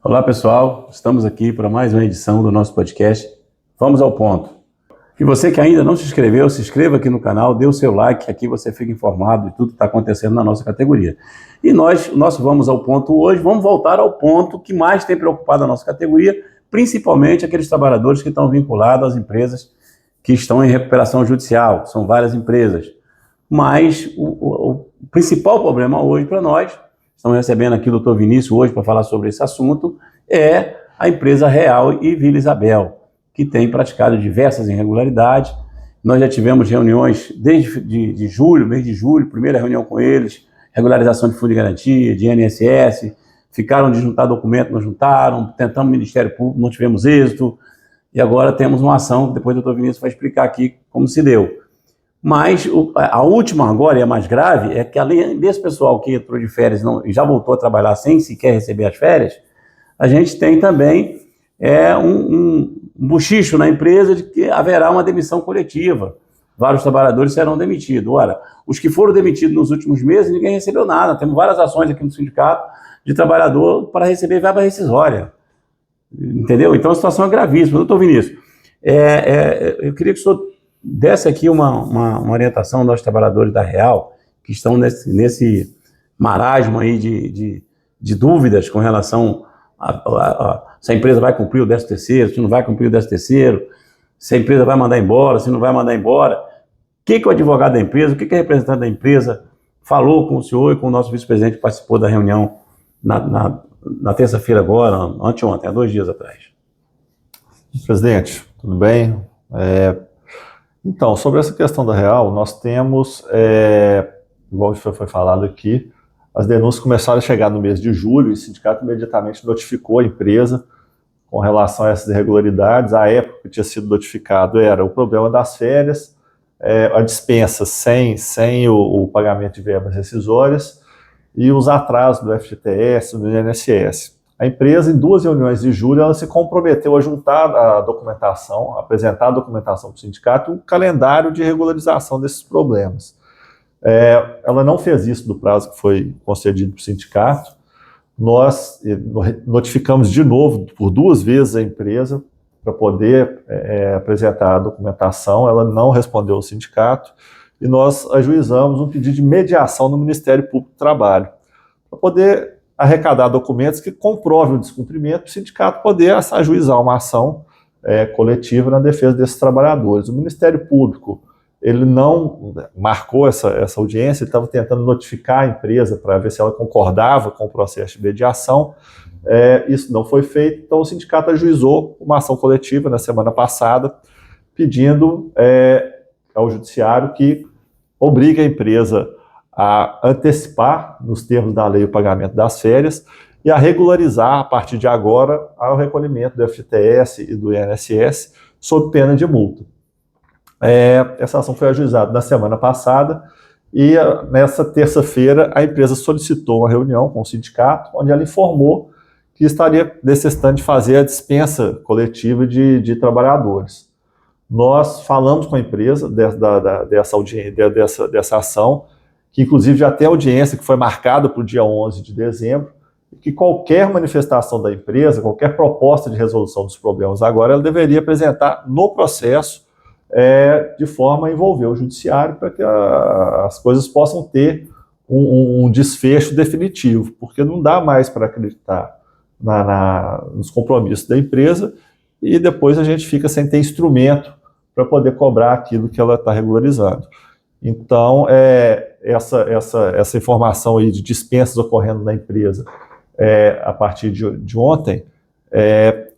Olá pessoal, estamos aqui para mais uma edição do nosso podcast. Vamos ao ponto. E você que ainda não se inscreveu, se inscreva aqui no canal, dê o seu like, aqui você fica informado de tudo que está acontecendo na nossa categoria. E nós, Vamos ao Ponto hoje, vamos voltar ao ponto que mais tem preocupado a nossa categoria, principalmente aqueles trabalhadores que estão vinculados às empresas que estão em recuperação judicial, são várias empresas. Mas o principal problema hoje para nós, estamos recebendo aqui o Dr. Vinícius hoje para falar sobre esse assunto, é a empresa Real e Vila Isabel, que tem praticado diversas irregularidades. Nós já tivemos reuniões desde mês de julho, primeira reunião com eles, regularização de fundo de garantia, de INSS, ficaram de juntar documento, não juntaram, tentamos Ministério Público, não tivemos êxito, e agora temos uma ação que depois o Dr. Vinícius vai explicar aqui como se deu. Mas a última agora, e a mais grave, é que além desse pessoal que entrou de férias e já voltou a trabalhar sem sequer receber as férias, a gente tem também um bochicho na empresa de que haverá uma demissão coletiva. Vários trabalhadores serão demitidos. Ora, os que foram demitidos nos últimos meses, ninguém recebeu nada. Temos várias ações aqui no sindicato de trabalhador para receber verba rescisória. Entendeu? Então a situação é gravíssima. Doutor Vinícius, eu queria que o senhor desse aqui uma orientação aos nossos trabalhadores da Real, que estão nesse marasmo aí de dúvidas com relação se a empresa vai cumprir o 13º, se não vai cumprir o 13º, se a empresa vai mandar embora, se não vai mandar embora. O que o advogado da empresa, o que o representante da empresa falou com o senhor e com o nosso vice-presidente que participou da reunião na terça-feira agora, anteontem, há 2 dias atrás? Presidente, tudo bem? Então, sobre essa questão da Real, nós temos, igual foi falado aqui, as denúncias começaram a chegar no mês de julho e o sindicato imediatamente notificou a empresa com relação a essas irregularidades. A época que tinha sido notificado era o problema das férias, a dispensa sem o pagamento de verbas rescisórias e os atrasos do FGTS, do INSS. A empresa, em 2 reuniões de julho, ela se comprometeu a juntar a documentação, a apresentar a documentação para o sindicato, um calendário de regularização desses problemas. Ela não fez isso no prazo que foi concedido para o sindicato. Nós notificamos de novo, por 2 vezes, a empresa para poder apresentar a documentação. Ela não respondeu ao sindicato e nós ajuizamos um pedido de mediação no Ministério Público do Trabalho para poder arrecadar documentos que comprovem o descumprimento para o sindicato poder ajuizar uma ação coletiva na defesa desses trabalhadores. O Ministério Público ele não marcou essa audiência, ele estava tentando notificar a empresa para ver se ela concordava com o processo de mediação. Isso não foi feito, então o sindicato ajuizou uma ação coletiva na semana passada, pedindo ao judiciário que obrigue a empresa a antecipar, nos termos da lei, o pagamento das férias e a regularizar, a partir de agora, o recolhimento do FGTS e do INSS sob pena de multa. Essa ação foi ajuizada na semana passada e nessa terça-feira a empresa solicitou uma reunião com o sindicato, onde ela informou que estaria necessitando de fazer a dispensa coletiva de trabalhadores. Nós falamos com a empresa dessa ação, que inclusive já tem audiência que foi marcada para o dia 11 de dezembro, e que qualquer manifestação da empresa, qualquer proposta de resolução dos problemas agora, ela deveria apresentar no processo de forma a envolver o judiciário para que as coisas possam ter um desfecho definitivo, porque não dá mais para acreditar nos compromissos da empresa e depois a gente fica sem ter instrumento para poder cobrar aquilo que ela está regularizando. Então, essa informação aí de dispensas ocorrendo na empresa a partir de ontem,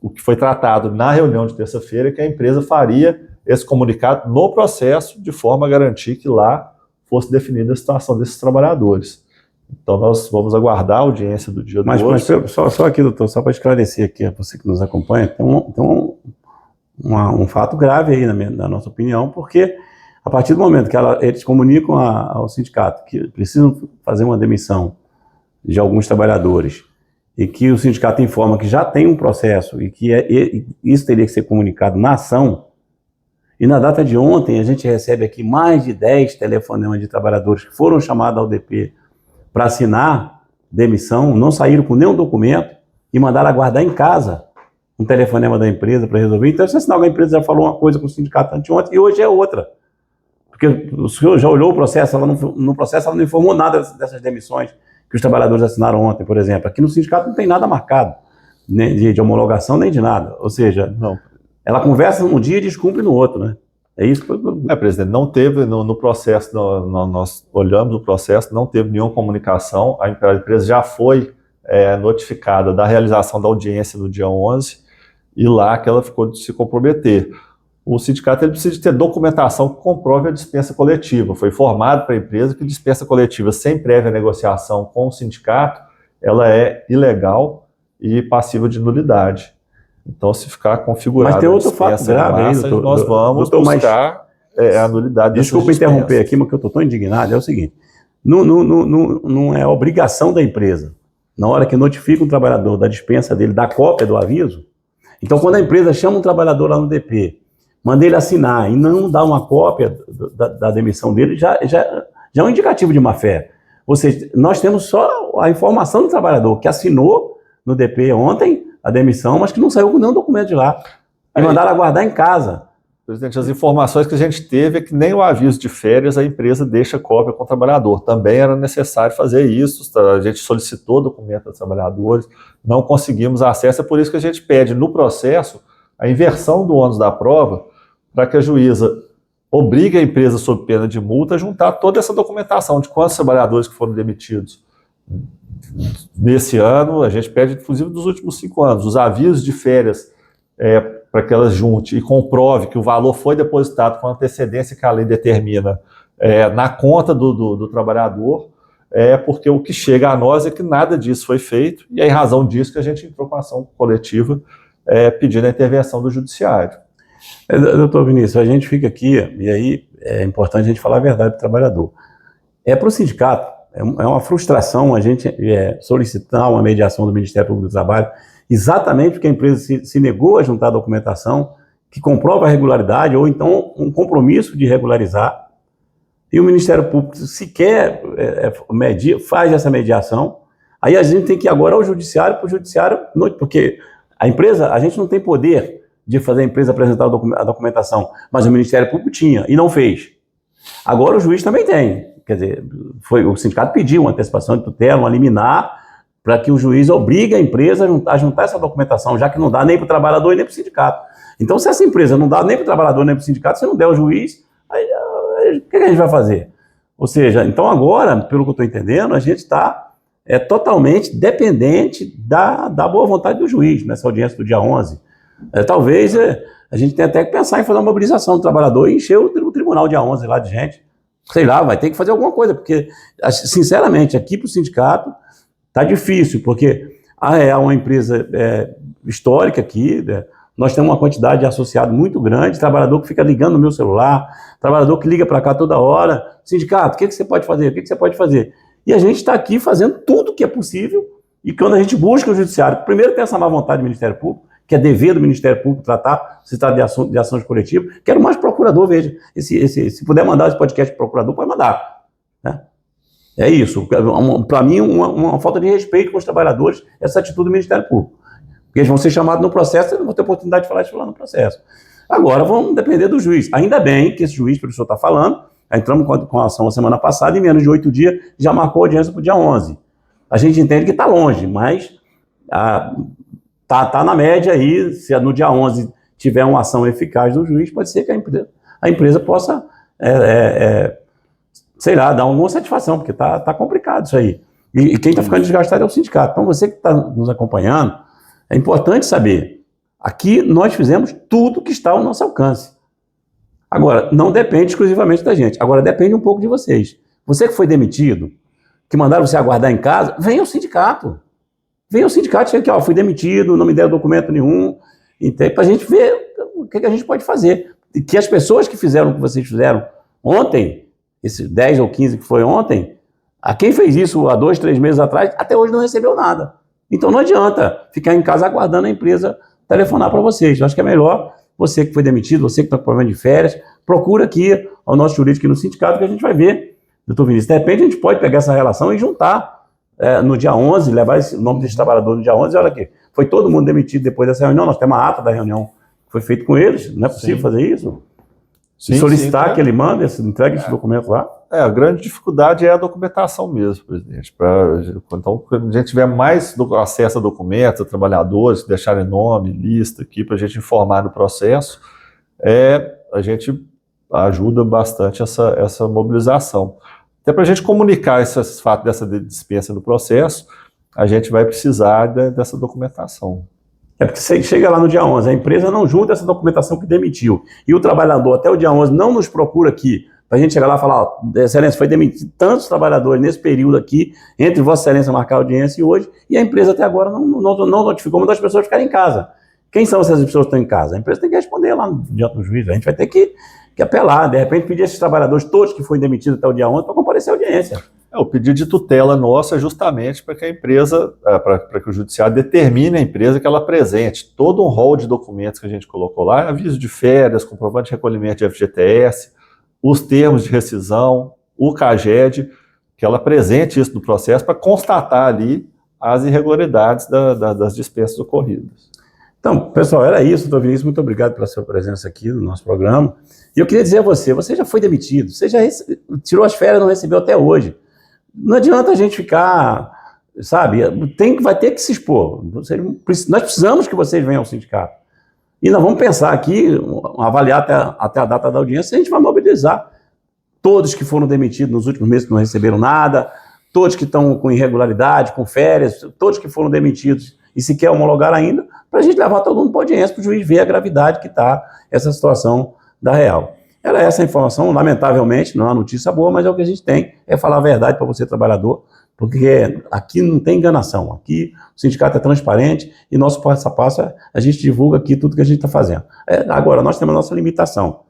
o que foi tratado na reunião de terça-feira é que a empresa faria esse comunicado no processo, de forma a garantir que lá fosse definida a situação desses trabalhadores. Então nós vamos aguardar a audiência do dia 12. Mas só aqui, doutor, só para esclarecer aqui, a você que nos acompanha, tem um fato grave aí, na nossa opinião, porque a partir do momento que eles comunicam ao sindicato que precisam fazer uma demissão de alguns trabalhadores e que o sindicato informa que já tem um processo e que isso teria que ser comunicado na ação. E na data de ontem a gente recebe aqui mais de 10 telefonemas de trabalhadores que foram chamados ao DP para assinar demissão, não saíram com nenhum documento, e mandaram aguardar em casa um telefonema da empresa para resolver. Então, se é sinal que a empresa já falou uma coisa com o sindicato anteontem e hoje é outra. Porque o senhor já olhou o processo, no processo ela não informou nada dessas demissões que os trabalhadores assinaram ontem, por exemplo. Aqui no sindicato não tem nada marcado, nem de homologação, nem de nada. Ou seja, Não. ela conversa num dia e descumpre no outro, né? É isso que Presidente, não teve no processo, nós olhamos o processo, não teve nenhuma comunicação, a empresa já foi notificada da realização da audiência no dia 11 e lá que ela ficou de se comprometer. O sindicato ele precisa de ter documentação que comprove a dispensa coletiva. Foi informado para a empresa que dispensa coletiva sem prévia negociação com o sindicato, ela é ilegal e passível de nulidade. Então, se ficar configurado... Mas tem outro fato grave aí, doutor, nós vamos buscar a nulidade dessas Desculpa interromper aqui, mas que eu estou tão indignado, é o seguinte, não é obrigação da empresa, na hora que notifica um trabalhador da dispensa dele, da cópia do aviso, então quando a empresa chama um trabalhador lá no DP, manda ele assinar e não dá uma cópia da demissão dele, já é um indicativo de má-fé. Ou seja, nós temos só a informação do trabalhador que assinou no DP ontem a demissão, mas que não saiu com nenhum documento de lá. E mandaram aguardar em casa. Presidente, as informações que a gente teve é que nem o aviso de férias a empresa deixa cópia com o trabalhador. Também era necessário fazer isso, a gente solicitou documento dos trabalhadores, não conseguimos acesso, é por isso que a gente pede no processo a inversão do ônus da prova para que a juíza obrigue a empresa sob pena de multa a juntar toda essa documentação de quantos trabalhadores que foram demitidos nesse ano, a gente pede inclusive dos últimos 5 anos, os avisos de férias para que ela junte e comprove que o valor foi depositado com a antecedência que a lei determina na conta do trabalhador, porque o que chega a nós é que nada disso foi feito, e é em razão disso que a gente entrou com a ação coletiva pedindo a intervenção do judiciário. Doutor Vinícius, a gente fica aqui, e aí é importante a gente falar a verdade para o trabalhador. Para o sindicato, é uma frustração a gente solicitar uma mediação do Ministério Público do Trabalho, exatamente porque a empresa se negou a juntar a documentação que comprova a regularidade, ou então um compromisso de regularizar, e o Ministério Público sequer faz essa mediação. Aí a gente tem que ir agora ao judiciário, para o judiciário, porque a empresa, a gente não tem poder de fazer a empresa apresentar a documentação, mas o Ministério Público tinha e não fez. Agora o juiz também tem, quer dizer, o sindicato pediu uma antecipação de tutela, uma liminar, para que o juiz obrigue a empresa a juntar essa documentação, já que não dá nem para o trabalhador e nem para o sindicato. Então, se essa empresa não dá nem para o trabalhador nem para o sindicato, se não der ao juiz, aí o que a gente vai fazer? Ou seja, então agora, pelo que eu estou entendendo, a gente está totalmente dependente da boa vontade do juiz nessa audiência do dia 11. Talvez a gente tenha até que pensar em fazer uma mobilização do trabalhador e encher o tribunal dia 11 lá de gente. Sei lá, vai ter que fazer alguma coisa, porque, sinceramente, aqui para o sindicato está difícil, porque a Real é uma empresa histórica aqui, nós temos uma quantidade de associado muito grande, trabalhador que fica ligando no meu celular, trabalhador que liga para cá toda hora, sindicato, o que você pode fazer, o que você pode fazer? E a gente está aqui fazendo tudo o que é possível, e quando a gente busca o judiciário, primeiro tem essa má vontade do Ministério Público, que é dever do Ministério Público tratar, se trata de ações coletivas, quero mais procurador, veja, se puder mandar esse podcast para o procurador, pode mandar, né? É isso, para mim uma falta de respeito com os trabalhadores, essa atitude do Ministério Público, porque eles vão ser chamados no processo e não vão ter oportunidade de falar isso lá no processo. Agora vão depender do juiz, ainda bem que esse juiz, pelo que o senhor está falando, entramos com a ação a semana passada, em menos de 8 dias já marcou a audiência para o dia 11. A gente entende que está longe, mas tá na média aí, se no dia 11 tiver uma ação eficaz do juiz, pode ser que a empresa possa, sei lá, dar alguma satisfação, porque tá complicado isso aí. E quem está ficando desgastado é o sindicato. Então você que está nos acompanhando, é importante saber, aqui nós fizemos tudo que está ao nosso alcance. Agora, não depende exclusivamente da gente, agora depende um pouco de vocês. Você que foi demitido, que mandaram você aguardar em casa, venha ao sindicato. Venha ao sindicato, chega aqui, fui demitido, não me deram documento nenhum, para a gente ver o que a gente pode fazer. E que as pessoas que fizeram o que vocês fizeram ontem, esses 10 ou 15 que foi ontem, a quem fez isso há 2, 3 meses atrás, até hoje não recebeu nada. Então não adianta ficar em casa aguardando a empresa telefonar para vocês. Eu acho que é melhor você que foi demitido, você que está com problema de férias, procura aqui ao nosso jurídico aqui no sindicato que a gente vai ver. Doutor Vinícius, de repente a gente pode pegar essa relação e juntar no dia 11, levar o nome desse trabalhador no dia 11, olha aqui, foi todo mundo demitido depois dessa reunião, nós temos a ata da reunião que foi feita com eles, não é possível fazer isso? Sim, solicitar que ele mande, entregue esse documento lá? A grande dificuldade é a documentação mesmo, presidente. Então, quando a gente tiver mais acesso a documentos, a trabalhadores, deixarem nome, lista aqui para a gente informar do processo, a gente ajuda bastante essa mobilização. Até para a gente comunicar esses fatos dessa dispensa do processo, a gente vai precisar dessa documentação. Porque você chega lá no dia 11, a empresa não junta essa documentação que demitiu, e o trabalhador até o dia 11 não nos procura aqui, para a gente chegar lá e falar, Excelência, foi demitido tantos trabalhadores nesse período aqui, entre Vossa Excelência marcar a audiência e hoje, e a empresa até agora não notificou, mandou as pessoas ficarem em casa. Quem são essas pessoas que estão em casa? A empresa tem que responder lá diante do juiz, a gente vai ter que apelar, de repente pedir a esses trabalhadores, todos que foram demitidos até o dia 11, para comparecer à audiência. O pedido de tutela nosso é justamente para que a empresa, para que o judiciário determine a empresa que ela apresente todo um rol de documentos que a gente colocou lá, aviso de férias, comprovante de recolhimento de FGTS, os termos de rescisão, o CAGED, que ela apresente isso no processo para constatar ali as irregularidades das dispensas ocorridas. Então, pessoal, era isso, doutor Vinícius, muito obrigado pela sua presença aqui no nosso programa. E eu queria dizer a você já foi demitido, você já tirou as férias, não recebeu até hoje. Não adianta a gente ficar, sabe, vai ter que se expor. Nós precisamos que vocês venham ao sindicato. E nós vamos pensar aqui, avaliar até a data da audiência, a gente vai mobilizar todos que foram demitidos nos últimos meses que não receberam nada, todos que estão com irregularidade, com férias, todos que foram demitidos e se quer homologar ainda, para a gente levar todo mundo para a audiência, para o juiz ver a gravidade que está essa situação da Real. Era essa a informação, lamentavelmente, não é uma notícia boa, mas é o que a gente tem, é falar a verdade para você, trabalhador, porque aqui não tem enganação, aqui o sindicato é transparente e nosso passo a passo a gente divulga aqui tudo que a gente está fazendo. Agora, nós temos a nossa limitação,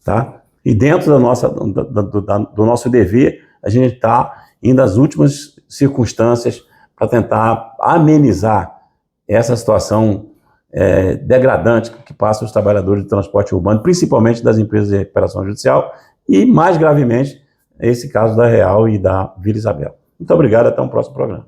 tá? E dentro do nosso dever, a gente está indo às últimas circunstâncias para tentar amenizar essa situação degradante que passa os trabalhadores de transporte urbano, principalmente das empresas de recuperação judicial, e mais gravemente esse caso da Real e da Vila Isabel. Muito obrigado, até um próximo programa.